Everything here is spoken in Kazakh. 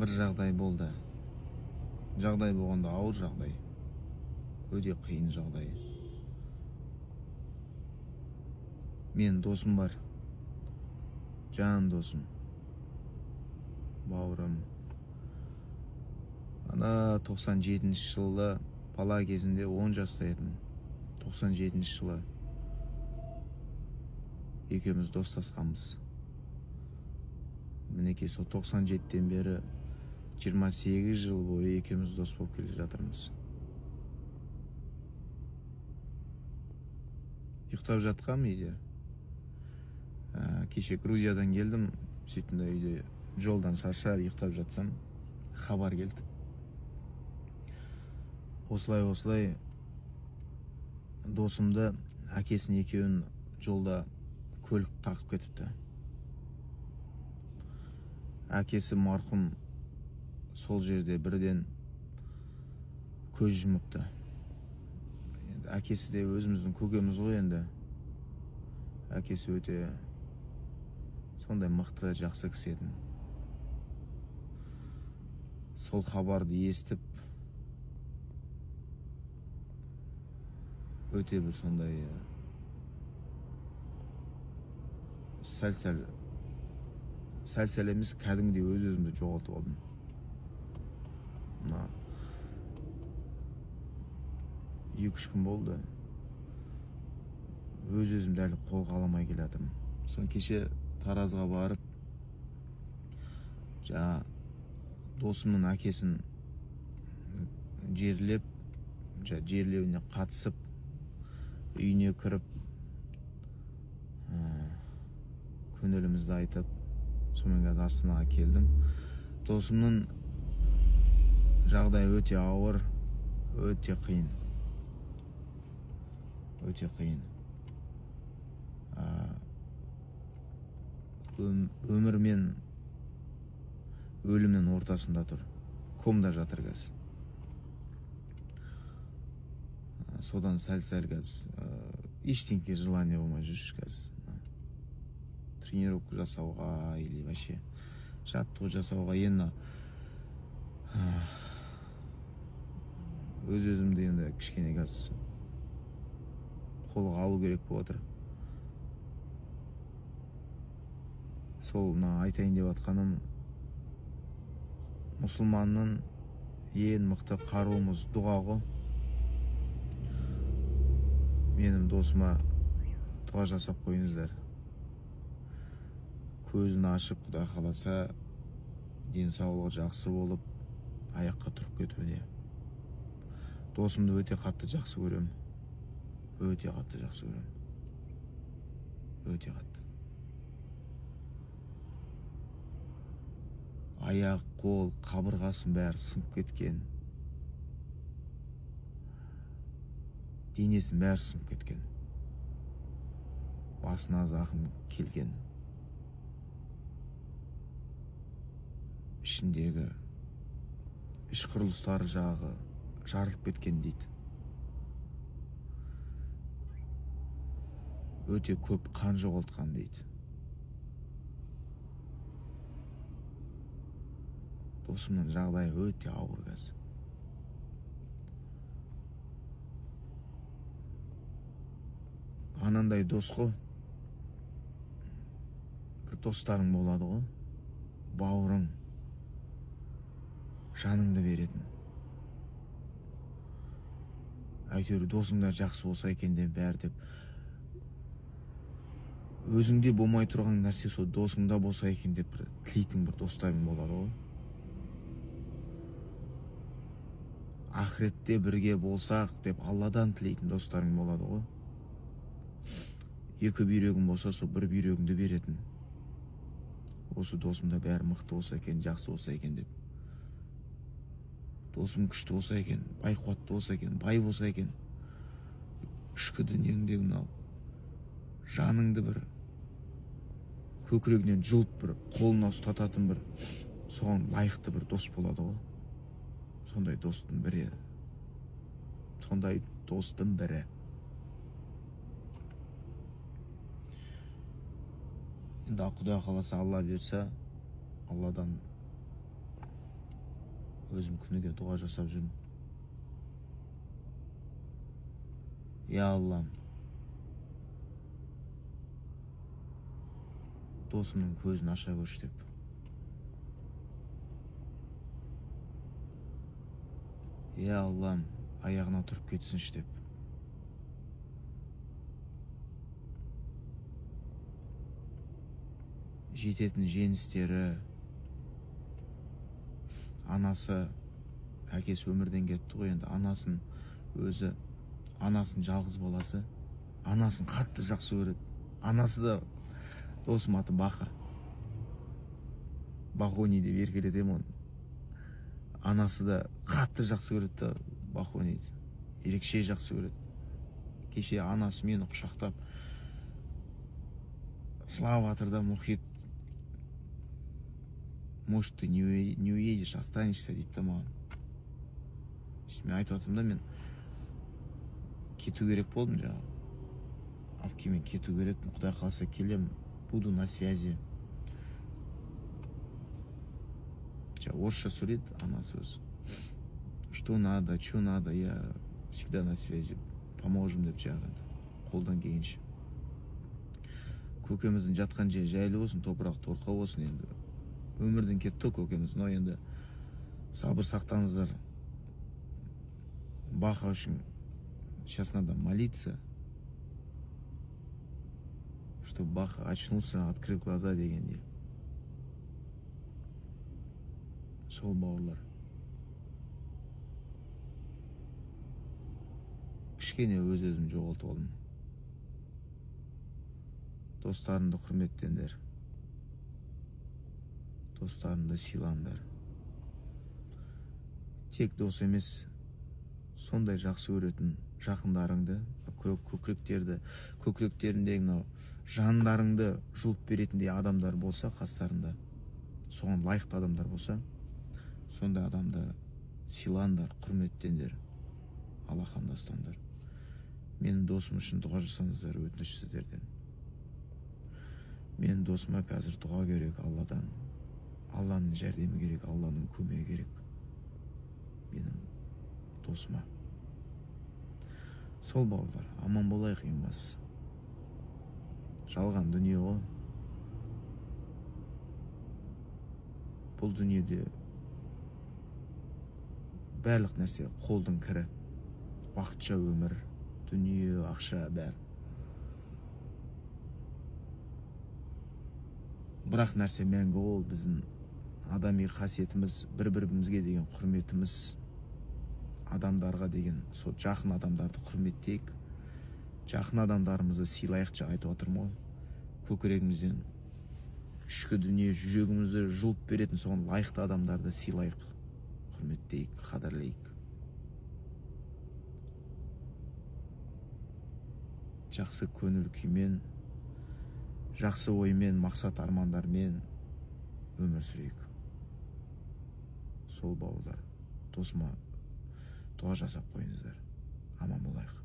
бір жағдай болды. Жағдай болғанда ауыр жағдай. Өте қиын жағдай. Мен досым бар. Жан досым. Бауырым. Ана 97-ші жылы бала кезінде 10 жаста едім. 97-ші жылы екеуміз достасқанбыз. Мінекей сол 97-тен бері 28 жыл бойы екеуміз дос болып келе жатырмыз. Ұйықтап жатқам үйде. Кеше Грузиядан келдім, сөйтінде үйде жолдан шаршап ұйықтап жатсам, хабар келді. Осылай досымды әкесін екеуін жолда көлік қағып кетіпті. Әкесі марқұм сол жерде бірден көз жұмыпты. Әкесі де өзіміздің көкеміз ғой енді. Әкесі өте сондай мықты, жақсы кісі еді. Сол хабарды естіп, өте бір сондай сәл-сәл емес, кәдімгідей өз-өзімді жоғалтып алдым. Мына 2-3 күн болды. Өз-өзімді әлі қолға аламай келатырмын. Сон кеше Таразға барып, досымның әкесін жерлеуіне қатысып, үйіне кіріп, көңілімізді айтып, сонымен қазір Астанаға келдім. Досымның жағдай өте ауыр, өте қиын. Өте қиын. Өмір мен өлімнің ортасында тұр. Комда жатыр қазір. Содан сәл-сәл қазір ештеңке желание болмай жүр қазір. Тренировка жасауға или вообще жаттығу жасауға енді өз-өзімді енді кішкене қазір қолға алу керек болып отыр. Сол айтайын деп атқаным, мұсылманның ең мықты қаруымыз дұға ғой. Менің досыма дұға жасап қойыңыздар. Көзін ашып, Құдай қаласа, денсаулығы жақсы болып, аяққа тұрып кетуіне. Досымды өте қатты жақсы көрем. Өте қатты жақсы көрем. Өте қатты. Аяқ, қол, қабырғасын бәрі сынып кеткен. Денесін бәрі сынып кеткен. Басына зақым келген. Ішіндегі іш құрылыстары жағы жарылып кеткен дейді. Өте көп қан жоғалтқан дейді. Досымның жағдайы өте ауыр қазір. Анандай дос қой. Бір достарың болады ғой. Бауырың. Жаныңды беретін. Әйтеуір досыңдар жақсы болса екен деп бәрі деп. Өзіңде болмай тұрған нәрсе сол досыңда болса екен деп тілейтін бір достарың болады ғой. Ақыретте бірге болсақ деп Алладан тілейтін достарың болады ғой. 2 бүйрегің болса, сол 1 бүйрегіңді беретін. Осы досымда бәрі мықты болса екен, жақсы болса екен деп. Досым күшті болса екен, бай қуатты болса екен, бай болса екен. Ішкі дүниеңдегі мынау жаныңды бір көкірегінен жұлып бір қолына ұстататын бір соған лайықты бір дос болады ғой. Сондай достың бірі. Енді Құдай қаласа, Алла берсе, Алладан өзім күніге дұға жасап жүрмін. Я Аллам, досымның көзін аша көрші деп. Я Аллам, аяғына тұрып кетсінші деп. Жететін жеңістері, анасы, әкесі өмірден кетті ғой, енді анасын жалғыз баласы, анасын қатты жақсы көреді. Анасы да, досым аты Баха. Бахони деп еркелетемін оны. Анасы да қатты жақсы көреді да, Бахониді. Ерекше жақсы көреді. Кеше анасы мені құшақтап, жылап жатыр да, Мұхит, может, ты не уедешь, останешься дейді да маған. Мен айтып жатырмын да, мен кету керек болдым жаңағы. Апкемен кету керек, Құдай қаласа келем, буду на связи. Орысша сөйлейді анасы өзі. Что надо, я всегда на связи. Поможем деп жаңағы. Қолдан келгенше. Көкеміздің жатқан жері жайлы болсын, топырақ торқа болсын енді. Өмірден кетті көкеміз, но енді сабыр сақтаңыздар. Баха үшін сейчас надо молиться, чтобы Баха очнулся, открыл глаза дегендей. Сол бауырлар. Кішкене өз-өзім жоғалтып алдым. Достарымды құрметтеңдер. Достарымды сыйлаңдар. Тек дос емес, сондай жақсы көретін жақындарыңды, көкіректеріндегі мынау жандарыңды жұлып беретіндей адамдар болса, қастарында, соған лайықты адамдар болса, сондай адамды сыйлаңдар, құрметтеңдер, Аллах қамдастандар. Менің досым үшін дұға жасаңыздар, өтініш сіздерден. Менің досыма қазір дұға керек Алладан. Алланың жәрдемі керек, Алланың көмегі керек. Менің досыма. Сол бауырлар, аман болайық ең бастысы. Жалған дүние ғой. Бұл дүниеде барлық нәрсе қолдың кірі. Уақытша өмір, дүние, ақша, бәрі. Бірақ нәрсе мәңгі ол, біздің адами қасиетіміз, бір-бірімізге деген құрметіміз, адамдарға деген, сол жақын адамдарды құрметтейік. Жақын адамдарымызды сыйлайықшы айтып отырмын ғой. Көкірегімізден ішкі дүние, жүрегімізді жұлып беретін соған лайықты адамдарды сыйлайық, құрметтейік, қадірлейік. Жақсы көңіл күймен, жақсы оймен, мақсат армандармен өмір сүрейік. Сол бауырлар, досыма дұға жасап қойыңыздар. Аман болайық.